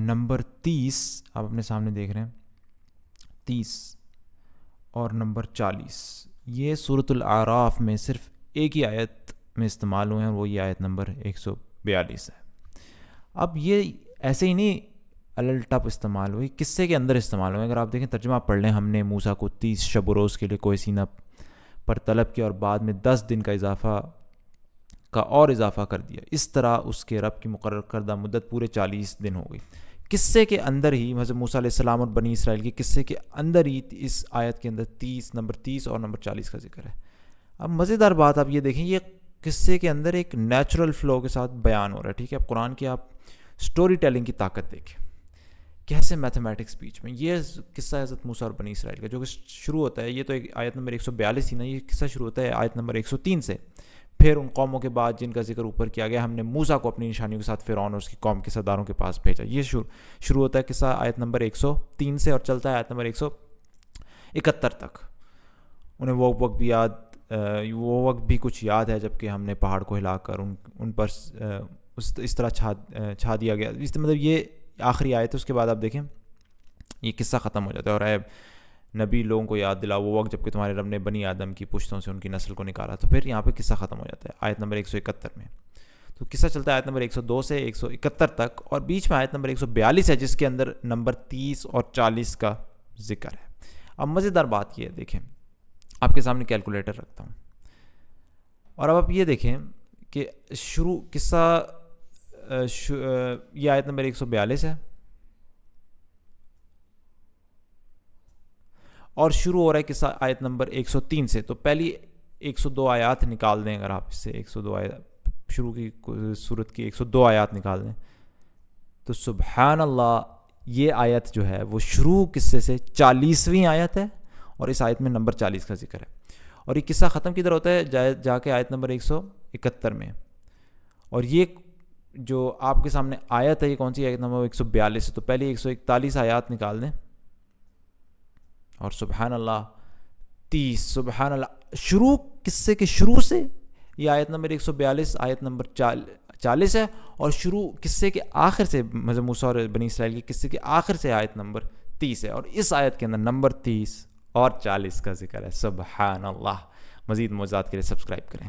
Number 30 آپ اپنے سامنے دیکھ رہے ہیں، 30 اور نمبر 40، یہ سورۃ الاعراف میں صرف ایک ہی آیت میں استعمال ہوئے ہیں، وہ یہ آیت نمبر 142 ہے۔ اب یہ ایسے ہی نہیں الٹپ استعمال ہوئی، قصے کے اندر استعمال ہوئے۔ اگر آپ دیکھیں ترجمہ پڑھ لیں، ہم نے موسیٰ کو 30 شب و روز کے لیے کوہ سینا پر طلب کیا اور بعد میں 10 دن کا اور اضافہ کر دیا، اس طرح اس کے رب کی مقرر کردہ مدت پورے 40 دن ہو گئی۔ قصے کے اندر ہی حضرت موسیٰ علیہ السلام اور بنی اسرائیل کے قصے کے اندر ہی اس آیت کے اندر نمبر 30 اور نمبر 40 کا ذکر ہے۔ اب مزیدار بات آپ یہ دیکھیں، یہ قصے کے اندر ایک نیچرل فلو کے ساتھ بیان ہو رہا ہے، ٹھیک ہے۔ اب قرآن کی آپ سٹوری ٹیلنگ کی طاقت دیکھیں کیسے میتھمیٹکس بیچ میں۔ یہ قصہ حضرت موسیٰ اور بنی اسرائیل کا جو کہ شروع ہوتا ہے، یہ تو ایک آیت نمبر 142 ہی نا، یہ قصہ شروع ہوتا ہے آیت نمبر 103 سے۔ پھر ان قوموں کے بعد جن کا ذکر اوپر کیا گیا، ہم نے موسیٰ کو اپنی نشانیوں کے ساتھ فرعون اور اس کی قوم کے سرداروں کے پاس بھیجا، یہ شروع ہوتا ہے قصہ آیت نمبر 103 سے اور چلتا ہے آیت نمبر 171 تک۔ انہیں وہ وقت بھی کچھ یاد ہے جب کہ ہم نے پہاڑ کو ہلا کر ان پر اس طرح چھا دیا گیا، اس مطلب یہ آخری آیت ہے۔ اس کے بعد آپ دیکھیں یہ قصہ ختم ہو جاتا ہے، اور اے نبی لوگوں کو یاد دلاؤ وہ وقت جب کہ تمہارے رب نے بنی آدم کی پشتوں سے ان کی نسل کو نکالا۔ تو پھر یہاں پہ قصہ ختم ہو جاتا ہے آیت نمبر 171 میں۔ تو قصہ چلتا ہے آیت نمبر 102 سے 171 تک، اور بیچ میں آیت نمبر 142 ہے جس کے اندر نمبر 30 اور 40 کا ذکر ہے۔ اب مزیدار بات یہ ہے، دیکھیں آپ کے سامنے کیلکولیٹر رکھتا ہوں، اور اب آپ یہ دیکھیں کہ یہ آیت نمبر 142 ہے اور شروع ہو رہا ہے قصہ آیت نمبر 103 سے۔ تو پہلی 102 آیات نکال دیں، اگر آپ اس سے 102 آیات شروع کی صورت کی 102 آیات نکال دیں تو سبحان اللہ، یہ آیت جو ہے وہ شروع قصے سے 40ویں آیت ہے، اور اس آیت میں نمبر 40 کا ذکر ہے۔ اور یہ قصہ ختم کدھر ہوتا ہے؟ جا کے آیت نمبر 171 میں۔ اور یہ جو آپ کے سامنے آیت ہے یہ کون سی؟ آیت نمبر 142 ہے۔ تو پہلی 141 آیات نکال دیں، اور سبحان اللہ 30، سبحان اللہ، شروع قصے کے شروع سے یہ آیت نمبر 142 آیت نمبر 40 ہے، اور شروع قصے کے آخر سے حضرت موسیٰ اور بنی اسرائیل کے قصے کے آخر سے آیت نمبر 30 ہے، اور اس آیت کے اندر نمبر 30 اور 40 کا ذکر ہے۔ سبحان اللہ۔ مزید موضوعات کے لیے سبسکرائب کریں۔